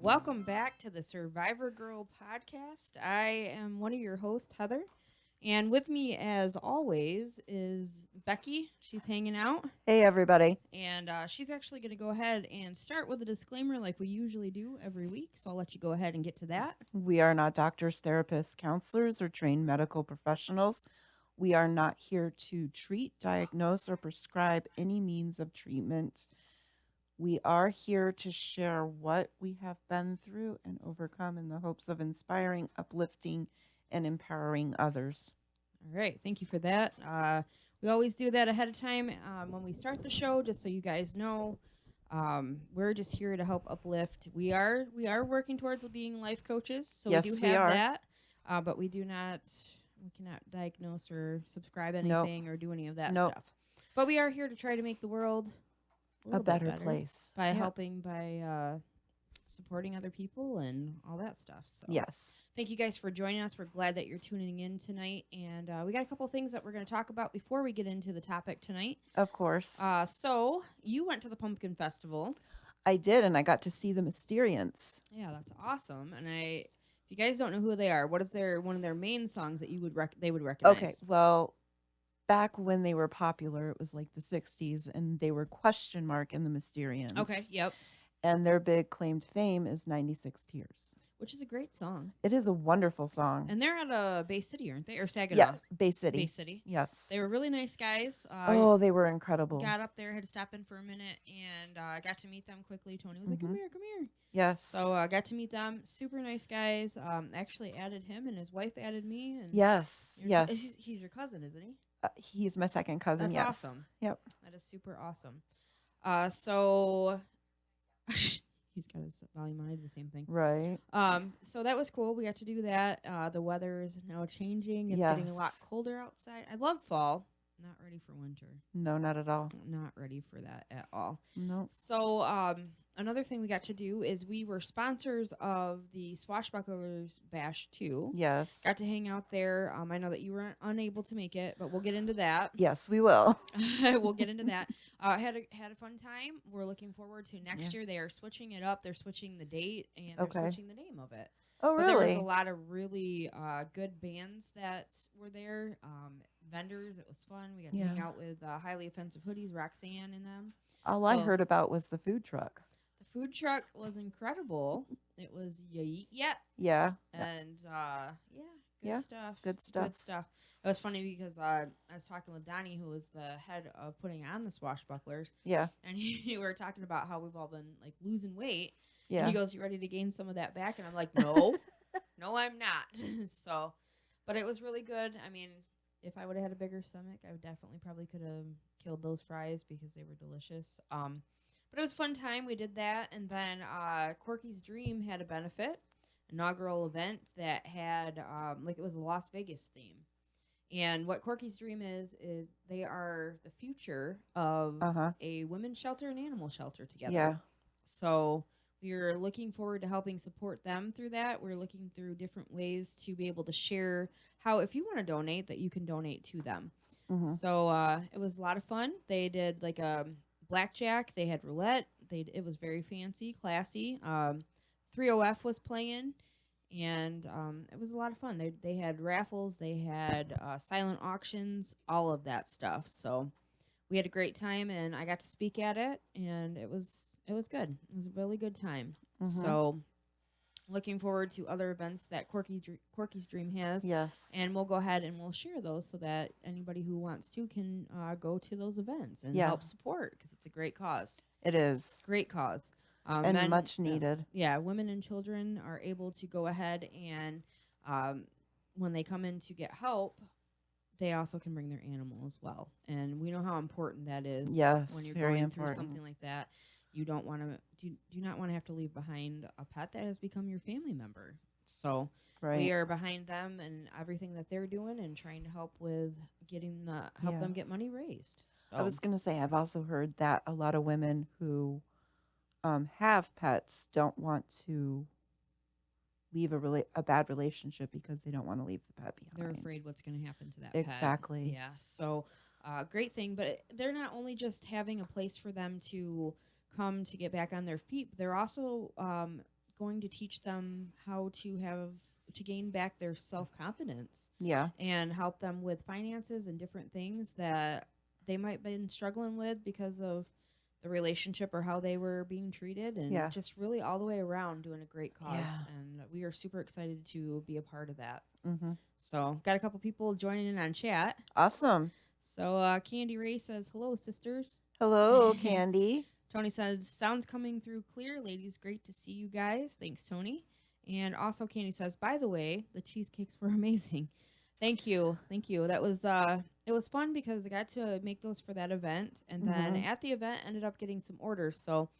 Welcome back to the Survivor Girl podcast. I am one of your hosts, Heather. And with me, as always, is Becky. She's hanging out. Hey, everybody. And she's actually going to go ahead and start with a disclaimer like we usually do every week. So I'll let you go ahead and get to that. We are not doctors, therapists, counselors, or trained medical professionals. We are not here to treat, diagnose, or prescribe any means of treatment. We are here to share what we have been through and overcome in the hopes of inspiring, uplifting, and empowering others. All right. Thank you for that. We always do that ahead of time when we start the show, just so you guys know. We're just here to help uplift. We are working towards being life coaches, so Yes, we do we have are. that. But we cannot diagnose or subscribe anything or do any of that stuff. But we are here to try to make the world a better place by helping, by supporting other people and all that stuff. So yes, thank you guys for joining us. We're glad that you're tuning in tonight, and we got a couple things that we're going to talk about before we get into the topic tonight. Of course. So you went to the Pumpkin Festival. I did, and I got to see the Mysterians. Yeah, that's awesome. And if you guys don't know who they are, what is one of their main songs that you would they would recognize? Okay, well, back when they were popular, it was like the 60s, and they were question mark in the Mysterians. Okay, yep. And their big claim to fame is 96 Tears. Which is a great song. It is a wonderful song. And they're at Bay City, aren't they? Or Saginaw? Yeah, Bay City. Bay City. Yes. They were really nice guys. They were incredible. Got up there, had to stop in for a minute, and got to meet them quickly. Tony was like, come here. Yes. So I got to meet them. Super nice guys. Actually added him, and his wife added me. And yes. He's your cousin, isn't he? He's my second cousin. That's awesome. Yep. That is super awesome. So he's got his volume on. I did the same thing. Right. So that was cool. We got to do that. The weather is now changing. It's getting a lot colder outside. I love fall. Not ready for winter. No, not at all. Not ready for that at all. No. So another thing we got to do is we were sponsors of the Swashbucklers Bash too. Yes. Got to hang out there. I know that you were unable to make it, but we'll get into that. Yes, we will. We'll get into that. Had a fun time. We're looking forward to next year. They are switching it up. They're switching the date and they're switching the name of it. Oh, really? But there was a lot of really good bands that were there. Vendors. It was fun. We got to hang out with Highly Offensive Hoodies, Roxanne, and them. All I heard about was the food truck. The food truck was incredible. It was yeah. And good stuff. Good stuff. It was funny because I was talking with Donnie, who was the head of putting on the Swashbucklers. Yeah. And we were talking about how we've all been like losing weight. Yeah. And he goes, "You ready to gain some of that back?" And I'm like, "No, no, I'm not." So, but it was really good. I mean, if I would have had a bigger stomach, I would definitely probably could have killed those fries because they were delicious. But it was a fun time. We did that. And then Corky's Dream had a benefit, inaugural event that had, it was a Las Vegas theme. And what Corky's Dream is they are the future of a women's shelter and animal shelter together. Yeah. So we're looking forward to helping support them through that. We're looking through different ways to be able to share how, if you want to donate, that you can donate to them. Mm-hmm. So it was a lot of fun. They did like a blackjack. They had roulette. It was very fancy, classy. 3OF was playing, and it was a lot of fun. They had raffles. They had silent auctions, all of that stuff. So we had a great time, and I got to speak at it, and it was good. It was a really good time. Mm-hmm. So looking forward to other events that Corky's Dream has. Yes. And we'll go ahead and we'll share those so that anybody who wants to can go to those events and help support, because it's a great cause. It is. Great cause. And much needed. Yeah, women and children are able to go ahead and when they come in to get help, they also can bring their animal as well. And we know how important that is. Yes, when you're very going through important. something like that. You don't want to do not want to have to leave behind a pet that has become your family member. So we are behind them and everything that they're doing and trying to help with help them get money raised. So I was going to say, I've also heard that a lot of women who have pets don't want to leave a bad relationship because they don't want to leave the pet behind. They're afraid what's going to happen to that pet. Exactly. Yeah. So great thing. But they're not only just having a place for them to come to get back on their feet, but they're also going to teach them how to gain back their self-confidence Yeah. and help them with finances and different things that they might have been struggling with because of the relationship or how they were being treated, and Yeah. just really all the way around doing a great cause. Yeah. And we are super excited to be a part of that. Mm-hmm. So got a couple people joining in on chat. Awesome. So Candy Ray says, hello, sisters. Hello, Candy. Tony says, sounds coming through clear. Ladies, great to see you guys. Thanks, Tony. And also Candy says, by the way, the cheesecakes were amazing. Thank you. Thank you. That was it was fun because I got to make those for that event, and then at the event ended up getting some orders. So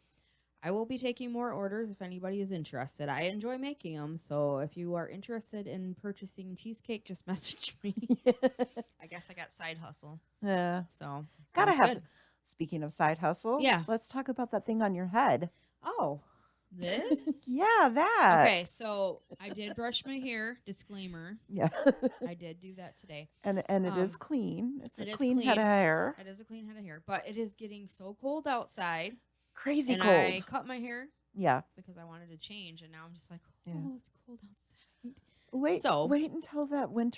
I will be taking more orders if anybody is interested. I enjoy making them, so if you are interested in purchasing cheesecake, just message me. I guess I got side hustle. Yeah. So Gotta sounds have. good. Speaking of side hustle, Yeah. let's talk about that thing on your head. Oh, this? Yeah, that. Okay, so I did brush my hair. Disclaimer. Yeah. I did do that today. And it is clean. It's it a is clean head of clean. hair. It is a clean head of hair, but it is getting so cold outside. Crazy and cold. I cut my hair Yeah. because I wanted to change, and now I'm just like, oh, Yeah. it's cold outside. Wait until that wind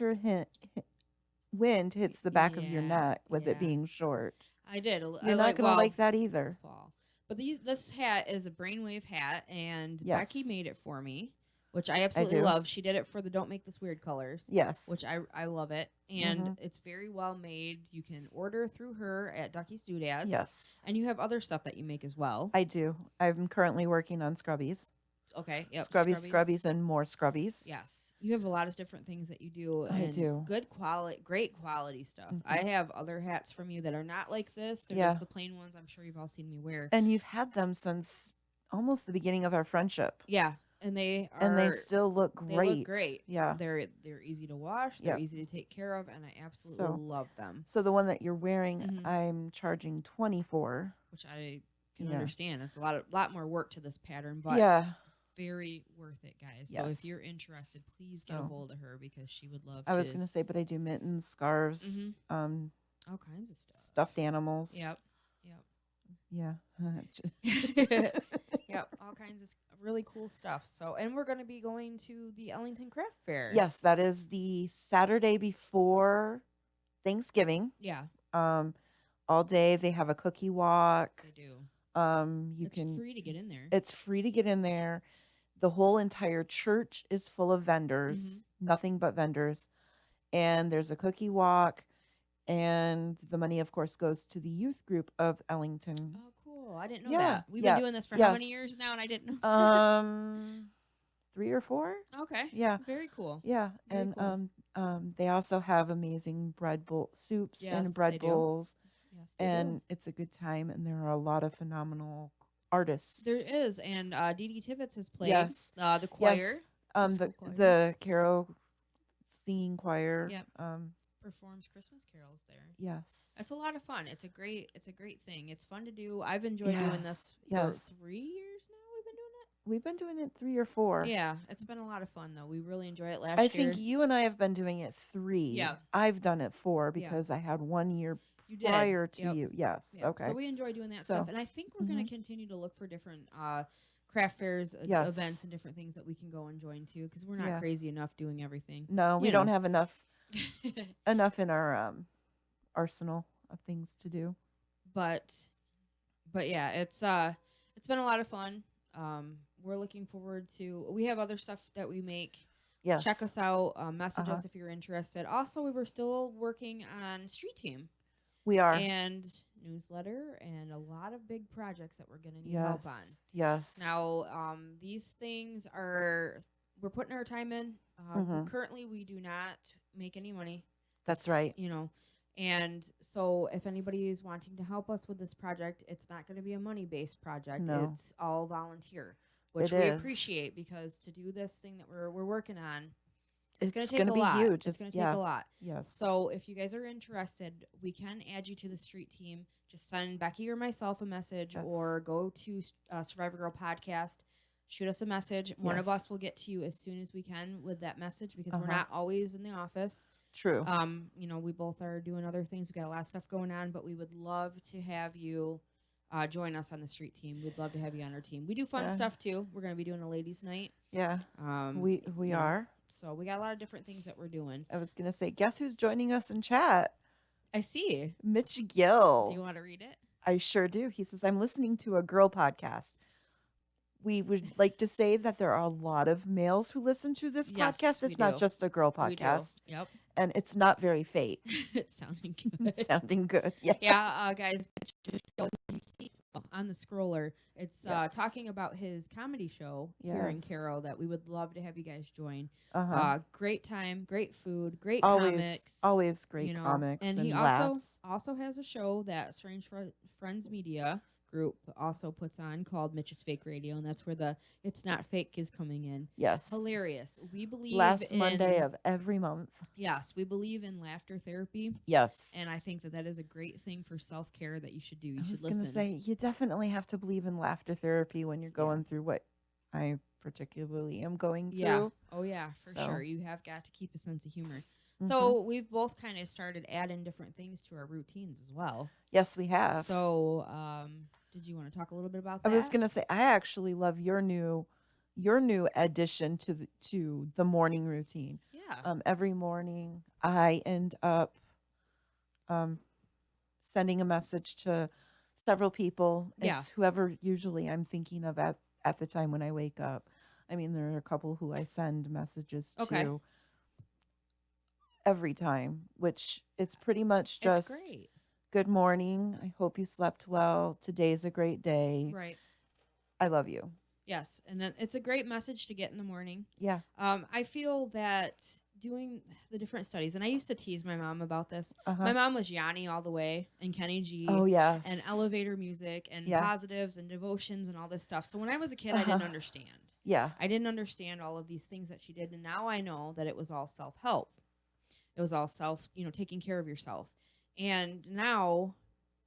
hits the back of your neck with it yeah. being short. I did. You're not going to like that either. Fall. But this hat is a brainwave hat, and Yes. Becky made it for me, which I absolutely love. She did it for the Don't Make This Weird colors. Yes. Which I love it. And it's very well made. You can order through her at Ducky's Doodads. Yes. And you have other stuff that you make as well. I do. I'm currently working on Scrubbies. Okay. Yep. Scrubbies, and more Scrubbies. Yes. You have a lot of different things that you do. I do. Good quality, great quality stuff. I have other hats from you that are not like this. They're just the plain ones I'm sure you've all seen me wear. And you've had them since almost the beginning of our friendship. Yeah. And they still look great. They look great. Yeah. They're easy to wash. They're easy to take care of, and I absolutely love them. So the one that you're wearing, I'm charging $20 for. Which I can understand. It's a lot more work to this pattern, but very worth it, guys. Yes. So if you're interested, please get a hold of her because she would love I was going to say, but I do mittens, scarves, all kinds of stuff. Stuffed animals. Yep. Yeah. Yep, all kinds of really cool stuff. So, and we're going to be going to the Ellington Craft Fair. Yes, that is the Saturday before Thanksgiving. Yeah. All day they have a cookie walk. They do. It's free to get in there. It's free to get in there. The whole entire church is full of vendors, nothing but vendors. And there's a cookie walk, and the money, of course, goes to the youth group of Ellington. Oh, cool. I didn't know that. We've been doing this for how many years now, and I didn't know that. 3 or 4. Okay. Yeah. Very cool. Yeah. Very and they also have amazing soups and bread bowls. Yes, and it's a good time, and there are a lot of phenomenal artists. There is, and Dee Dee Tibbetts has played the choir. Yes. The carol singing choir. Yep. Performs Christmas carols there. Yes. It's a lot of fun. It's a great thing. It's fun to do. I've enjoyed doing this for 3 years now. We've been doing it 3 or 4. Yeah, it's been a lot of fun though. We really enjoy it last year. I think you and I have been doing it 3. Yeah. I've done it 4 because I had 1 year prior to you. Yes. Yep. Okay. So we enjoy doing that stuff, and I think we're going to continue to look for different craft fairs, events, and different things that we can go and join too, because we're not crazy enough doing everything. No, we don't have enough in our arsenal of things to do. But yeah, it's been a lot of fun. We're looking forward to. We have other stuff that we make. Yes. Check us out. Message us if you're interested. Also, we were still working on Street Team. We are. And newsletter and a lot of big projects that we're going to need help on. Yes. Now, these things we're putting our time in. Currently, we do not make any money. That's right. And so if anybody is wanting to help us with this project, it's not going to be a money-based project. No. It's all volunteer, which we appreciate, because to do this thing that we're working on, it's going to take a lot. Huge. It's going to take a lot. Yes. So if you guys are interested, we can add you to the street team. Just send Becky or myself a message, or go to Survivor Girl Podcast. Shoot us a message. One of us will get to you as soon as we can with that message, because we're not always in the office. True. We both are doing other things. We got a lot of stuff going on, but we would love to have you join us on the street team. We'd love to have you on our team. We do fun Yeah. stuff too. We're going to be doing a ladies' night. Yeah, we you know, are. So we got a lot of different things that we're doing. I was gonna say, guess who's joining us in chat? I see. Mitchie Gill. Do you want to read it? I sure do. He says, I'm listening to a girl podcast. We would like to say that there are a lot of males who listen to this Yes, podcast. we It's not do. just a girl We do. podcast. Yep. And it's not very fake. It's sounding good. It's sounding good. Yeah. Yeah, guys, on the scroller, it's Yes. talking about his comedy show here in Yes. Caro that we would love to have you guys join. Uh-huh. Great time, great food, great Always, comics. always great you know, comics and and he laughs. also has a show that Strange Friends Media Group also puts on called Mitch's Fake Radio, and that's where the It's Not Fake is coming in. Yes. Hilarious. We believe Last in, Monday of every month. Yes, we believe in laughter therapy. Yes. And I think that is a great thing for self-care that you should do. You I should was listen. going to say, you definitely have to believe in laughter therapy when you're going through what I particularly am going through. Yeah. Oh, yeah, for So. sure. You have got to keep a sense of humor. Mhm. So we've both kind of started adding different things to our routines as well. Yes, we have. So did you want to talk a little bit about I that? was going to say, I actually love your new addition to the morning routine. Yeah. Every morning I end up sending a message to several people. Yeah. It's whoever usually I'm thinking of at the time when I wake up. I mean, there are a couple who I send messages to every time, which it's pretty much just It's great. good morning. I hope you slept well. Today's a great day. Right. I love you. Yes. And then it's a great message to get in the morning. Yeah. I feel that doing the different studies, and I used to tease my mom about this. Uh-huh. My mom was Yanni all the way and Kenny G. Oh, yes. And elevator music and positives and devotions and all this stuff. So when I was a kid, I didn't understand. Yeah. I didn't understand all of these things that she did. And now I know that it was all self-help. It was all taking care of yourself. And now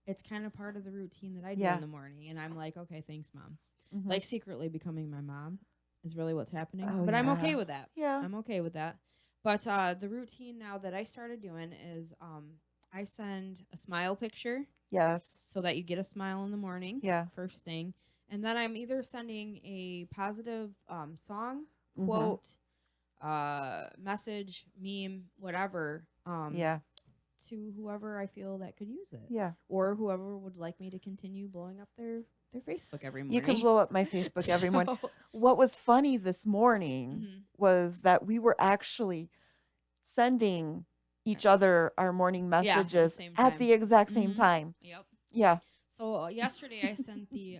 it's kind of part of the routine that I do in the morning. And I'm like, okay, thanks, Mom. Mhm. Like secretly becoming my mom is really what's happening. Oh, but I'm okay with that. Yeah. I'm okay with that. But the routine now that I started doing is I send a smile picture. Yes. So that you get a smile in the morning. Yeah. First thing. And then I'm either sending a positive song, quote, message, meme, whatever. To whoever I feel that could use it. Yeah. Or whoever would like me to continue blowing up their Facebook every morning. You can blow up my Facebook every morning. What was funny this morning was that we were actually sending each other our morning messages at the exact same time. Yep. Yeah. So yesterday I sent the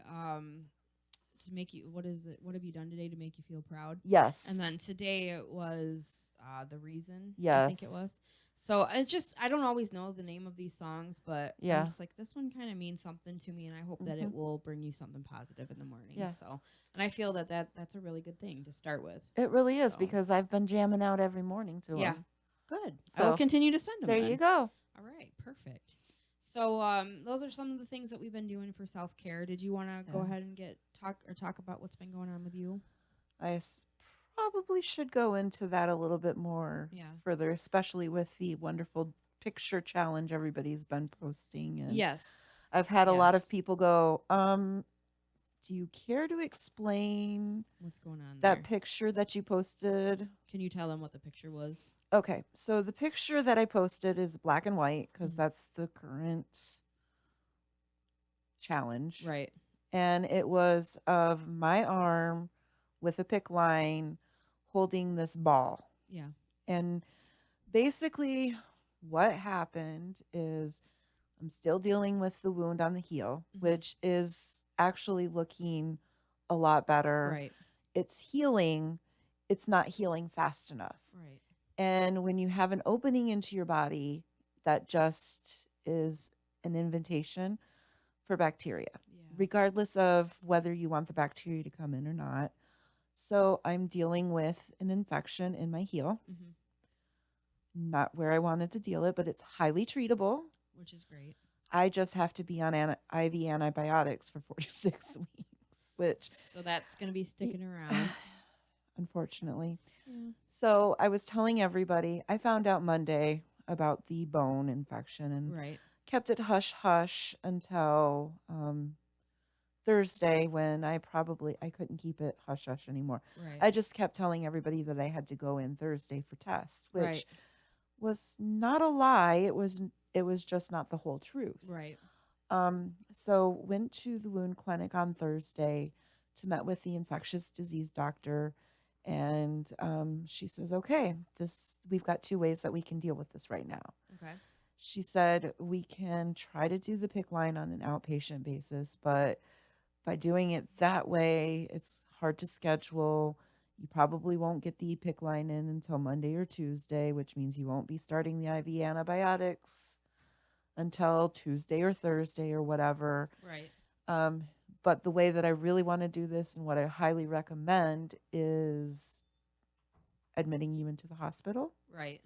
to make you, what have you done today to make you feel proud? Yes. And then today it was the reason. Yes. I think it was. So it's just, I don't always know the name of these songs, but I'm just like, this one kind of means something to me, and I hope that it will bring you something positive in the morning. Yeah. So, and I feel that's a really good thing to start with. It really is, because I've been jamming out every morning to Yeah. them. Good. So I will continue to send them. There then. you go. All right. Perfect. So those are some of the things that we've been doing for self-care. Did you want to go ahead and talk about what's been going on with you? Probably should go into that a little bit more further, especially with the wonderful picture challenge everybody's been posting. And yes. I've had a lot of people go, do you care to explain what's going on that picture that you posted? Can you tell them what the picture was? Okay, so the picture that I posted is black and white because that's the current challenge. Right. And it was of my arm with a pick line holding this ball. Yeah. And basically what happened is I'm still dealing with the wound on the heel, which is actually looking a lot better. Right. It's healing. It's not healing fast enough. Right. And when you have an opening into your body, that just is an invitation for bacteria, regardless of whether you want the bacteria to come in or not. So I'm dealing with an infection in my heel. Not where I wanted to deal it, but it's highly treatable. Which is great. I just have to be on IV antibiotics for 4 to 6 weeks, which... So that's going to be sticking around. Unfortunately. Yeah. So I was telling everybody, I found out Monday about the bone infection and kept it hush-hush until Thursday when I couldn't keep it hush hush anymore. Right. I just kept telling everybody that I had to go in Thursday for tests, which Right. was not a lie. It was just not the whole truth. Right. So went to the wound clinic on Thursday to met with the infectious disease doctor, and she says, "Okay, we've got two ways that we can deal with this right now." Okay. She said we can try to do the PIC line on an outpatient basis, but by doing it that way, it's hard to schedule. You probably won't get the PIC line in until Monday or Tuesday, which means you won't be starting the IV antibiotics until Tuesday or Thursday or whatever. Right. But the way that I really want to do this and what I highly recommend is admitting you into the hospital, Right.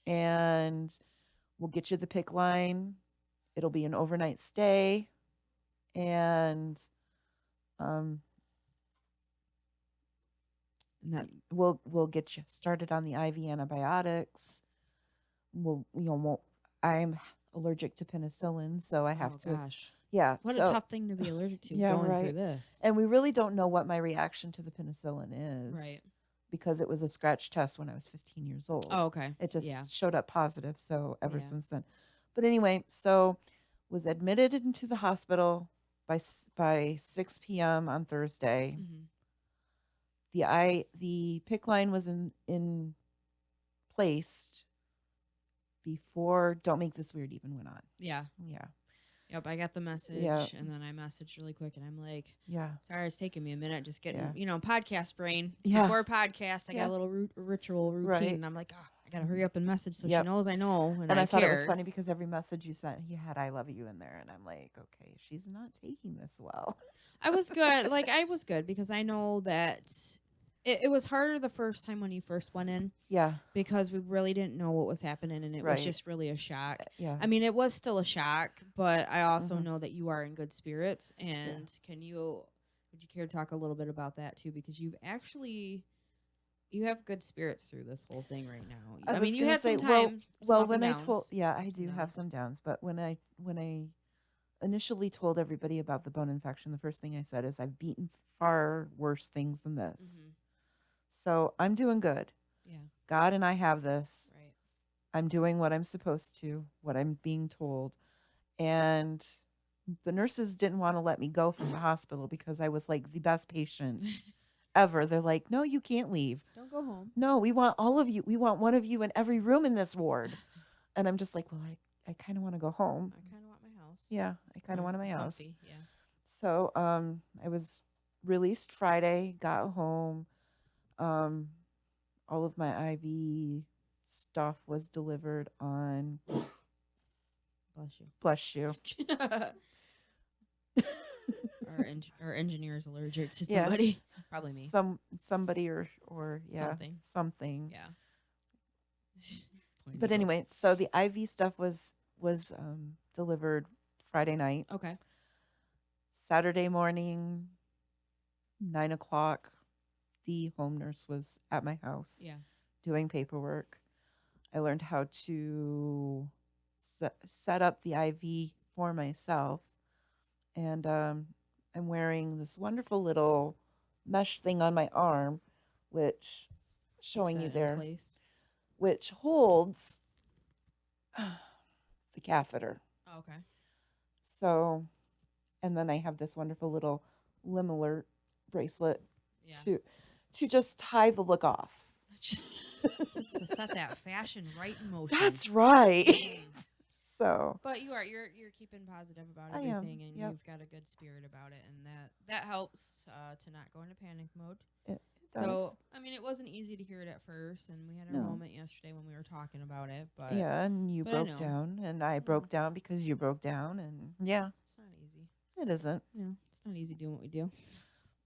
and we'll get you the PIC line. It'll be an overnight stay, and And that. we'll get you started on the IV antibiotics. I'm allergic to penicillin, so I have to. Gosh. Yeah. What so, a tough thing to be allergic to Yeah, going through right. this. And we really don't know what my reaction to the penicillin is. Right. Because it was a scratch test when I was 15 years old. Oh, okay. It just Yeah. showed up positive, so ever Yeah. since then. But anyway, so was admitted into the hospital by 6 p.m. on Thursday. Mm-hmm. The PIC line was in placed before Don't Make This Weird even went on. Yeah. Yeah. Yep. I got the message, Yeah. and then I messaged really quick, and I'm like, Yeah. sorry, it's taking me a minute just getting, Yeah. Podcast brain. Yeah. Before podcast, I Yeah. got a little ritual routine, Right. and I'm like, oh, I got to hurry up and message so Yep. she knows I know, and I thought care. it was funny because every message you sent, he had "I love you" in there, and I'm like, okay, she's not taking this well. I was good. I was good because I know that it was harder the first time when you first went in Yeah. because we really didn't know what was happening, and it was Right. just really a shock. Yeah. I mean, it was still a shock, but I also Mhm. know that you are in good spirits. And would you care to talk a little bit about that too? Because you have good spirits through this whole thing right now. I mean, you had some time. When I told, yeah, I do have some downs, but when I initially told everybody about the bone infection, the first thing I said is I've beaten far worse things than this. Mm-hmm. So I'm doing good. Yeah. God and I have this. Right. I'm doing what I'm supposed to, what I'm being told. And the nurses didn't want to let me go from the hospital because I was like the best patient ever. They're like, no, you can't leave. Don't go home. No, we want all of you. We want one of you in every room in this ward. And I'm just like, well, I kind of want to go home. I kind of want my house. Yeah, I kind of want my house. Comfy, yeah. So I was released Friday, got home. All of my IV stuff was delivered on. Bless you. Our engineer is allergic to somebody. Yeah. Probably me. Somebody or yeah, something. Yeah. But anyway, so the IV stuff was delivered Friday night. Okay. Saturday morning, 9:00, the home nurse was at my house. Yeah. Doing paperwork. I learned how to set up the IV for myself, and I'm wearing this wonderful little mesh thing on my arm, which showing you there, which holds the catheter. Oh, okay. So, and then I have this wonderful little limb alert bracelet to just tie the look off. Just to set that fashion right in motion. That's right. So, but you're keeping positive about everything, and you've got a good spirit about it, and that helps to not go into panic mode. It so, I mean, it wasn't easy to hear it at first, and we had our moment yesterday when we were talking about it. But yeah, and you broke down, and I broke down because you broke down, and yeah, it's not easy. It isn't. No, it's not easy doing what we do.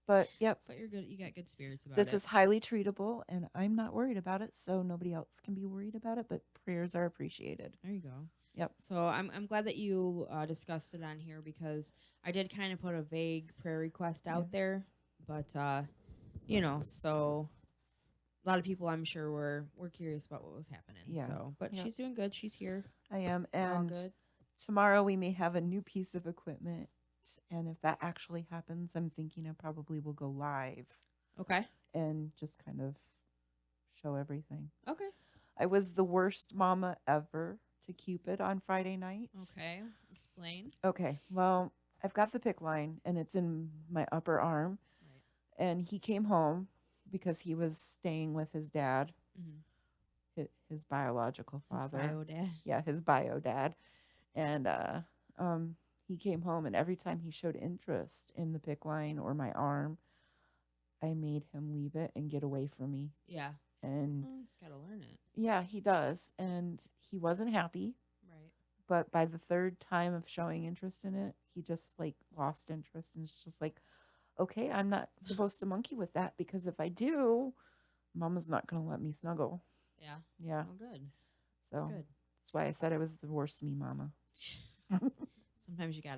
But yep. But you're good. You got good spirits about it. This is highly treatable, and I'm not worried about it, so nobody else can be worried about it. But prayers are appreciated. There you go. Yep. So I'm glad that you discussed it on here because I did kind of put a vague prayer request out there, but so a lot of people I'm sure were curious about what was happening. Yeah. So, but she's doing good. She's here. I am, We're all and good. Tomorrow we may have a new piece of equipment And if that actually happens, I'm thinking I probably will go live Okay. and just kind of show everything. Okay. I was the worst mama ever to Cupid on Friday night. Okay. Explain. Okay. Well, I've got the pick line and it's in my upper arm. Right. And he came home because he was staying with his dad, his biological father. His bio dad. Yeah, his bio dad. And he came home, and every time he showed interest in the pick line or my arm, I made him leave it and get away from me. Yeah. And He's got to learn it. yeah, he does. And he wasn't happy. Right. But by the third time of showing interest in it, he just like lost interest. And it's just like, okay, I'm not supposed to monkey with that, because if I do, Mama's not going to let me snuggle. Yeah. Yeah. Oh, good. So That's good. that's why I said I was the worst me mama. Sometimes you got